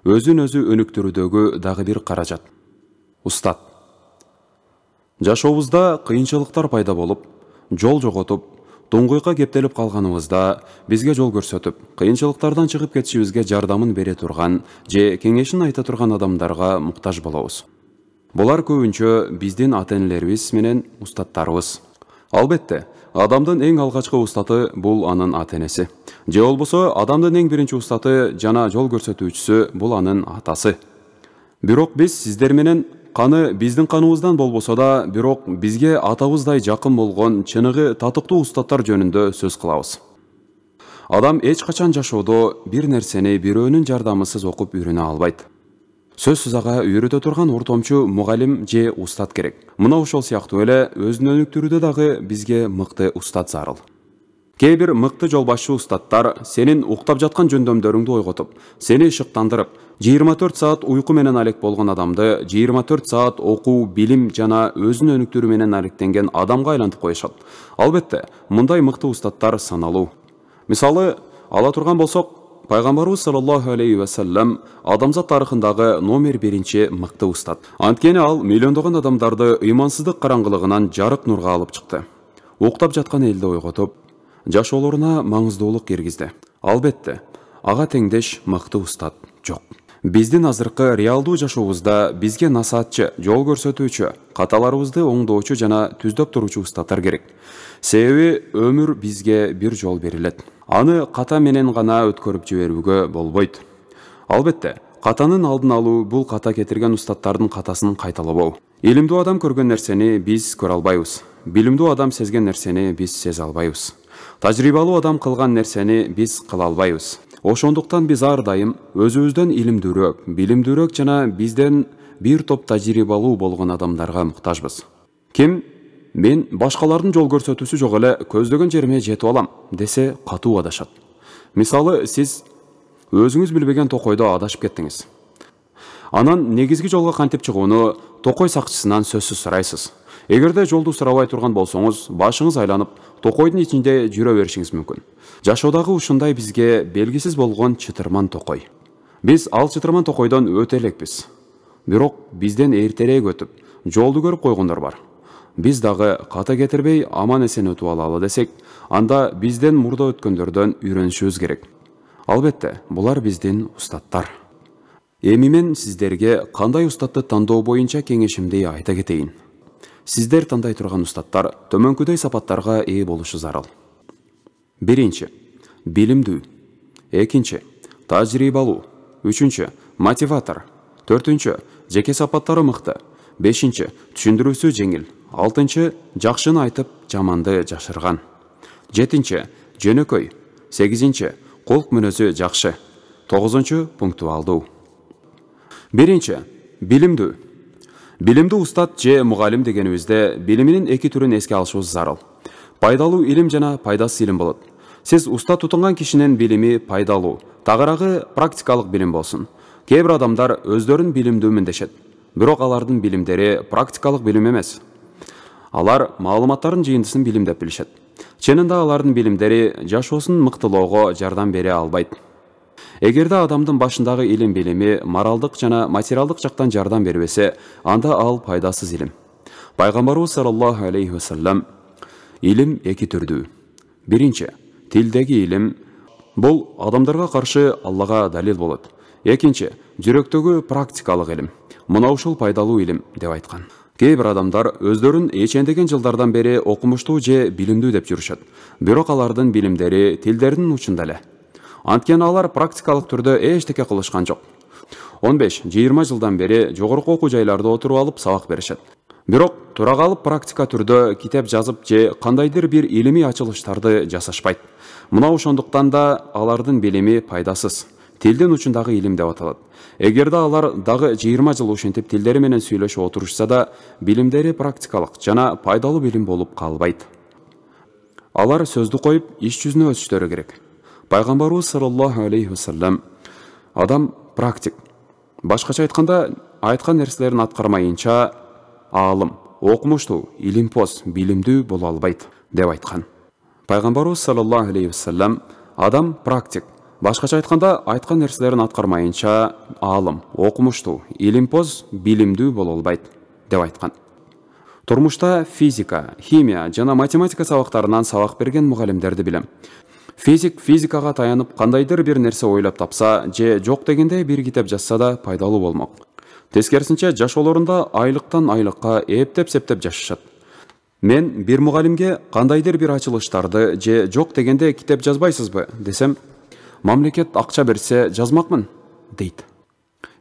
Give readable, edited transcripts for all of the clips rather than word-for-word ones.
өзүн өзү өнүктүрүүдөгү дагы бир каражат. Устат. Жашообузда кыйынчылыктар пайда болуп, жол жоготуп, туңгуйка кептелип калганыбызда бизге жол көрсөтүп, кыйынчылыктардан чыгып кетишибизге жардамын бере турган же кеңешин айта турган адамдарга муктаж болобуз. Булар көбүнчө биздин ата-энелерибиз менен устаттарыбыз. Албетте, адамдын эң алгачкы устаты бул анын ата-энеси. Же болбосо адамдын эң биринчи устаты жана жол көрсөтүүчүсү бул анын атасы. Бирок биз сиздер менен каны биздин каныбыздан болбосо да, бирок бизге атабыздай жакын болгон чыныгы татыктуу устаттар жөнүндө сөз кылабыз. Адам эч качан жашоодо бир нерсени бирөөнүн жардамысыз окуп үйрөнө албайт. Сөзсүз ага үйрөтө турган ортомчу мугалим же устат керек. Мына ошол сыяктуу эле өзүн өнүктүрүүдө дагы бизге мыкты устат зарыл. Кээ бир мыкты жол башчы устаттар сенин уктап жаткан жөндөмдөрүңдү ойготуп, сени шыктандырып, 24 саат уйку менен алек болгон адамды 24 саат окуу, билим жана өзүн өнүктүрүү менен алектенген адамга айлантып коюшат. Албетте, мындай мыкты устаттар саналуу. Мисалы ала турган болсок, Пайгамбарыбыз саллаллаху алейхи ва саллям адамзат тарыхындагы номер биринчи мыкты устат. Анткени ал миллиондогон адамдарды ыймансыздык караңгылыгынан жарык нурга алып чыкты. Уктап жаткан элди ойготуп, жашоолоруна маңыздуулук киргизди. Албетте, ага теңдеш мыкты устат жок. Биздин азыркы реалдуу жашообузда бизге насаатчы, жол көрсөтүүчү, каталарыбызды оңдоочу жана түздөп туруучу устаттар керек. Себеби өмүр бизге бир жол берилет. Аны ката менен гана өткөрүп жиберүүгө болбойт. Албетте, катанын алдын алуу бул ката кетирген устаттардын катасын кайталабоо. Илимдүү адам көргөн нерсени биз көрө албайбыз. Билимдүү адам сезген нерсени биз сезе албайбыз. Тажрыйбалуу адам кылган нерсени биз кыла албайбыз. Ошондуктан биз ар дайым өзүбүздөн илимдүүрөөк, билимдүүрөөк жана бизден бир топ тажрыйбалуу болгон адамдарга муктажбыз. Ким мен башкалардын жол көрсөтүүсү жок эле көздөгөн жериме жетип алам десе катуу адашат. Мисалы сиз өзүңүз билбеген токойдо адашып кеттиңиз. Анан негизги жолго кантип чыгууну токой сакчысынан сөзсүз сурайсыз. Эгерде жолду сурабай турган болсоңуз, башыңыз айланып, токойдун ичинде жүрө беришиңиз мүмкүн. Жашоодагы ушундай бизге белгисиз болгон чытырман токой. Биз ал чытырман токойдон өтө элекпиз. Бирок бизден эртерээк өтүп, жолду көрүп койгондор бар. Биз дагы ката кетирбей аман эсен өтүп алалы десек, анда бизден мурда өткөндөрдөн үйрөнүшүбүз керек. Албетте, булар биздин устаттар. Эми мен сиздерге кандай устатты тандоо боюнча кеңешимди айта кетейин. Сиздер тандай турган устаттар төмөнкүдөй сапаттарга ээ болушу зарыл. Биринчи, билимдүү. Экинчи, тажрыйбалуу. Үчүнчү, мотиватор. Төртүнчү, жеке сапаттары мыкты. Бешинчи, түшүндүрүүсү жеңил. Алтынчы, жакшыны айтып, жаманды жашырган. Жетинчи, жөнөкөй. Сегизинчи, колк мүнөзү жакшы. Тогузунчу, пунктуалдуу. Биринчи, билимдүү. Билимдүү устат же мугалим дегенибизде билиминин эки түрүн эске алышыбыз зарыл. Пайдалуу илим жана пайдасыз илим болот. Сиз уста тутунган кишинин билими пайдалуу, тагыраагы практикалык билим болсун. Кээ бир адамдар өздөрүн билимдүүмүн дешет. Бирок алардын билимдери практикалык билим эмес. Алар маалыматтардын жыйындысын билим деп билишет. Чынында алардын билимдери жашоосун мыктылоого жардам бере албайт. Эгерде адамдын башындагы илим билими моралдык жана материалдык жактан жардам бербесе, анда ал пайдасыз илим. Пайгамбарыбыз саллаллаху алейхи ва саллям илим эки түрдүү. Биринчи, тилдеги илим бул адамдарга каршы Аллага далил болот. Экинчи, жүрөктөгү практикалык илим. Мына ушул пайдалуу илим деп айткан. Кээ бир адамдар өздөрүн эчендеген жылдардан бери окумуштуу же билимдүү деп жүрүшөт. Бирок алардын билимдери тилдердин учунда эле. Анткени алар практикалык түрдө эчтеке кылышкан жок. 15-20 жылдан бери жогорку окуу жайларда отуруп алып сабак беришет. Бирок тура калып практика түрдө китеп жазып же кандайдыр бир илимий ачылыштарды жасашпайт. Мына ошондуктан да алардын билими пайдасыз. Тилдин учундагы илим деп аталат. Эгерде алар дагы 20 жыл ушинтип тилдери менен сүйлөшүп отурушса да, билимдери практикалык жана пайдалуу билим болуп калбайт. Алар сөздү коюп, иш жүзүнө өтүштөрү керек. Пайгамбарыбыз саллаллаху алейхи ва саллям адам практик. Башкача айтканда, айткан нерселерин аткармайынча аалым, окумуштуу, илимпоз, билимдүү боло албайт деп айткан. Пайгамбарыбыз саллаллаху алейхи ва саллям адам практик. Башкача айтканда, айткан нерселерин аткармайынча аалым, окумуштуу, илимпоз, билимдүү боло албайт деп айткан. Турмушта физика, химия жана математика сабактарынан сабак берген мугалимдерди билем. Физикага таянып кандайдыр бир нерсе ойлоп тапса же жок дегенде бир китеп жазса да пайдалуу болмок. Тескерисинче жашоолорунда айлыктан айлыкка эптеп-септеп жашашат. Мен бир мугалимге кандайдыр бир ачылыштарды же жок дегенде китеп жазбайсызбы десем, мамлекет акча берсе жазмакмын дейт.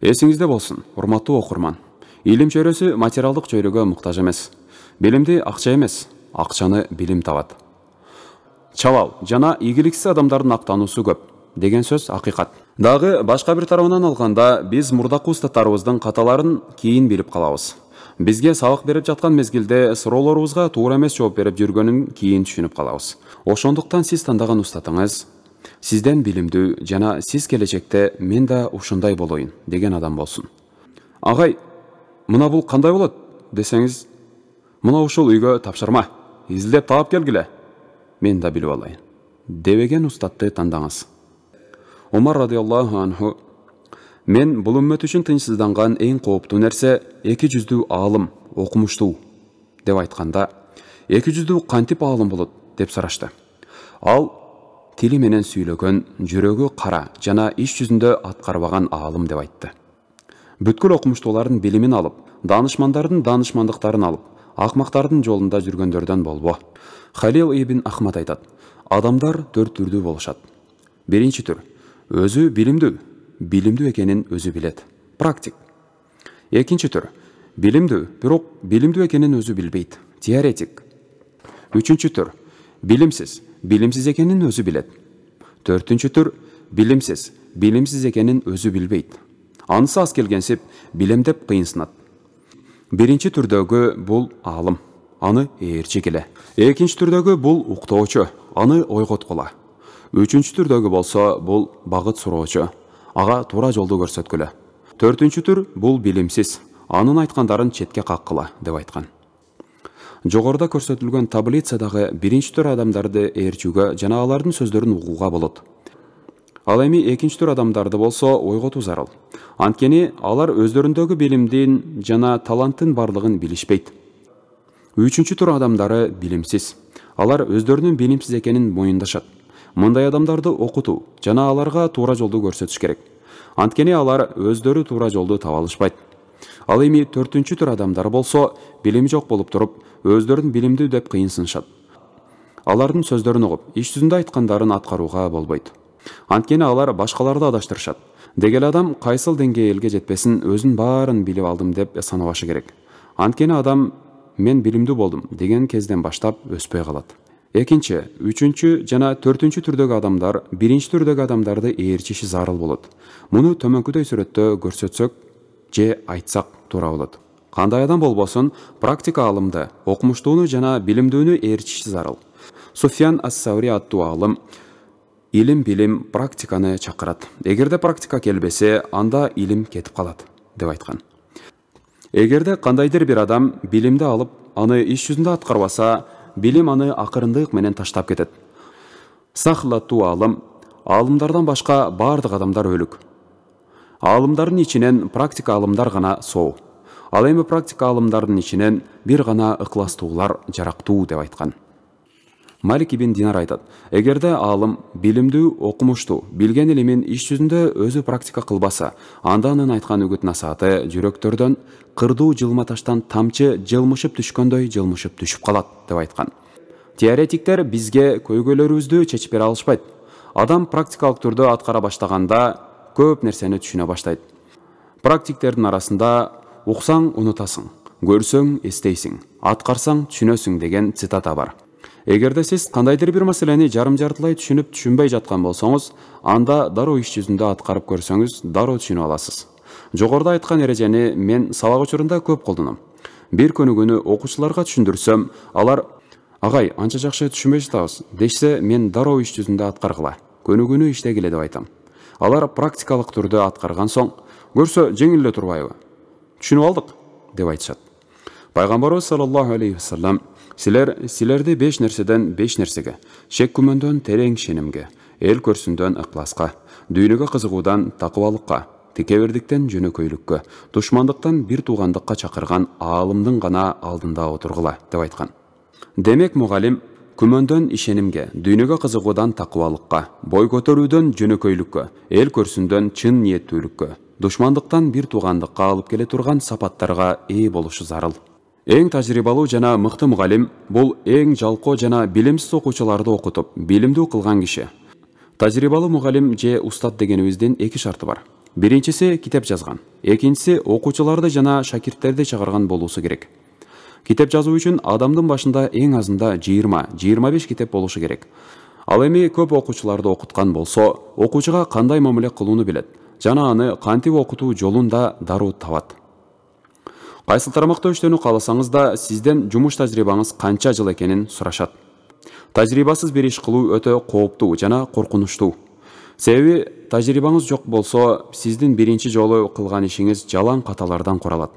Эсиңизде болсун, урматтуу окурман. Илим чөйрөсү материалдык чөйрөгө муктаж эмес. Билимди акча эмес, акчаны билим табат. Чабал жана ийгиликсиз адамдардын актануусу көп деген сөз акыйкат. Дагы башка бир тарабынан алганда, биз мурдакы устаттарыбыздын каталарын кийин билип калабыз. Бизге сабак берип жаткан мезгилде суроолорубузга туура эмес жооп берип жүргөнүн кийин түшүнүп калабыз. Ошондуктан сиз тандаган устатыңыз сизден билимдүү жана сиз келечекте мен да ушундай болоюн деген адам болсун. Агай, мына бул кандай болот десеңиз, мына ушул үйгө тапшырма, изилдеп таап келгиле, мен да билип алайын дебеген устатты тандаңыз. Омар радиаллаху анху: мен бул үммөт үчүн тынчсызданган эң кооптуу нерсе эки жүздүү аалым, окумуштуу деп айтканда, эки жүздүү кантип аалым болот деп сурашты. Ал тили менен сүйлөгөн, жүрөгү кара жана иш жүзүндө аткарбаган аалым деп айтты. Бүткүл окумуштуулардын билимин алып, данышмандардын данышмандыктарын алып, акмактардын жолунда жүргөндөрдөн болбо. Халил ибн Ахмад айтат: адамдар төрт түрдүү болушат. Биринчи түр өзү билимдүү экенин өзү билет, практик. Экинчи түр билимдүү, бирок билимдүү экенин өзү билбейт, теоретик. Үчүнчү түр билимсиз экенин өзү билет. Төртүнчү түр билимсиз экенин өзү билбейт. Анысы аз келгенсип билемдеп кыйынсынат. Биринчи түрдөгү бул аалым, аны ээрчи келе. Экинчи түрдөгү бул уктоочу, аны ойготкула. Үчүнчү түрдөгү болсо бул багыт суроочу, ага туура жолду көрсөткүлө. Төртүнчү түр бул билимсиз, анын айткандарын четке каккыла деп айткан. Жогоруда көрсөтүлгөн таблицадагы биринчи түр адамдарды ээрчүүгө жана алардын сөздөрүн угууга болот. Ал эми экинчи түр адамдарды болсо ойготуу зарыл. Анткени алар өздөрүндөгү билимдин жана таланттын барлыгын билишпейт. Үчүнчү түр адамдары билимсиз. Алар өздөрүнүн билимсиз экенин моюндашат. Мындай адамдарды окутуу жана аларга туура жолду көрсөтүш керек. Анткени алар өздөрү туура жолду таба алышпайт. Ал эми төртүнчү түр адамдар болсо билими жок болуп туруп, өздөрүн билимдүү деп кыйынсынышат. Алардын сөздөрүн угуп, иш жүзүндө айткандарын аткарууга болбойт. Анткени алар башкаларды адаштырышат. Дегел адам кайсыл деңгээлге жетпесин өзүн баарын билип алдым деп санабашы керек. Анткени адам мен билимдүү болдум деген кезден баштап өспөй калат. Экинчи, үчүнчү жана төртүнчү түрдөгү адамдар биринчи түрдөгү адамдарды ээрчиши зарыл болот. Муну төмөнкүдөй сүрөттө көрсөтсөк же айтсак туура болот. Кандай адам болбосун, практика аалымды, окумуштууну жана билимдүүнү ээрчиши зарыл. Суфьян ас-Саури аттуу аалым илим, практиканы чакырат. Эгерде практика келбесе, анда илим кетип калат деп айткан. Эгерде кандайдыр бир адам билимди алып, аны иш жүзүндө аткарбаса, билим аны акырындык менен таштап кетет. Сахлаттуу аалым: аалымдардан башка бардык адамдар өлүк. Аалымдардын ичинен практика аалымдар гана соо. Ал эми практика аалымдардын ичинен бир гана ыкластуулар жарактуу деп айткан. Малик ибн Динар айтат: эгерде аалым билимдүү, окумуштуу, билген илимин иш жүзүндө өзү практика кылбаса, анда анын айткан үгүт насааты жүрөктөрдөн кырдуу жылма таштан тамчы жылмышып түшкөндөй жылмышып түшүп калат деп айткан. Теоретиктер бизге көйгөйлөрүбүздү чечип бере алышпайт. Адам практикалык түрдө аткара баштаганда көп нерсени түшүнө баштайт. Практиктердин арасында уксаң унутасың, көрсөң эстейсиң, аткарсаң түшүнөсүң деген цитата бар. Эгерде сиз кандайдыр бир маселени жарым-жартылай түшүнүп түшүнбөй жаткан болсоңуз, анда дароо иш жүзүндө аткарып көрсөңүз, дароо түшүнүп аласыз. Жогоруда айткан эрежени мен сабак учурунда көп колдоном. Бир көнүгүүнү окуучуларга түшүндүрсөм, алар агай анча жакшы түшүнбөй жатабыз дешсе, мен дароо иш жүзүндө аткаргыла, көнүгүүнү иштегиле деп айтам. Алар практикалык түрдө аткарган соң, көрсө жеңил эле турбайбы? Түшүнүп алдык деп айтышат. Пайгамбарыбыз саллаллаху алейхи вассалам: силерди 5 нерседен 5 нерсеге, шек күмөндөн терең ишенимге, эл көрсүндөн ыкласка, дүйнөгө кызыгуудан такыбалыкка, текебердиктен жөнөкөйлүккө, душмандыктан бир туугандыкка чакырган аалымдын гана алдында отургула деп айткан. Демек мугалим күмөндөн ишенимге, дүйнөгө кызыгуудан такыбалыкка, бой көтөрүүдөн жөнөкөйлүккө, эл көрсүндөн чын ниеттүүлүккө, душмандыктан бир туугандыкка алып келе турган сапаттарга ээ болушу зарыл. Эң тажрыйбалуу жана мыкты мугалим бул эң жалкоо жана билимсиз окуучуларды окутуп, билимдүү кылган киши. Тажрыйбалуу мугалим же устат дегенибиздин эки шарты бар. Биринчиси китеп жазган, экинчиси окуучуларды жана шакирттерди чакырган болуусу керек. Китеп жазуу үчүн адамдын башында эң азында 20-25 китеп болушу керек. Ал эми көп окуучуларды окуткан болсо, окуучуга кандай мамиле кылууну билет жана аны кантип окутуу жолун да дароо табат. Кайсы тарамакта иштөөнү кааласаңыз да, сизден жумуш тажрыйбаңыз канча жыл экенин сурашат. Тажрыйбасыз бир иш кылуу өтө кооптуу жана коркунучтуу. Себеби тажрыйбаңыз жок болсо, сиздин биринчи жолу кылган ишиңиз жалаң каталардан куралат.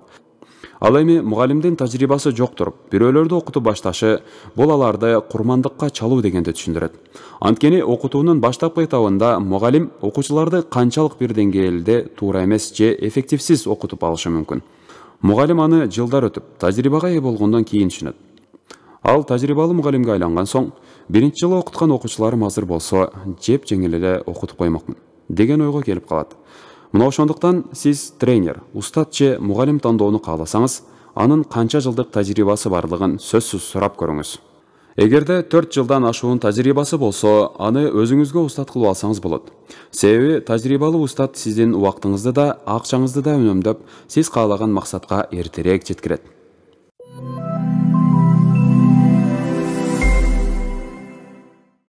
Ал эми мугалимдин тажрыйбасы жок туруп, бирөөлөрдү окутуп башташы бул аларды курмандыкка чалуу дегенди түшүндүрөт. Анткени окутуунун баштапкы этабында мугалим окуучуларды канчалык бир деңгээлде туура эмес же эффективсиз окутуп алышы мүмкүн. Мугалим аны жылдар өтүп, тажрыйбага ээ болгондон кийин түшүнөт. Ал тажрыйбалуу мугалимге айланган соң, биринчи жылы окуткан окуучуларым азыр болсо, жеп жеңил эле окутуп коймокмун деген ойго келип калат. Мына ошондуктан сиз тренер, устат же мугалим тандоону кааласаңыз, анын канча жылдык тажрыйбасы барлыгын сөзсүз сурап көрүңүз. Эгерде 4 жылдан ашуун тажрыйбасы болсо, аны өзүңүзгө устат кылып алсаңыз болот. Себеби тажрыйбалуу устат сиздин убактыңызды да, акчаңызды да үнөмдөп, сиз каалаган максатка эртерээк жеткирет.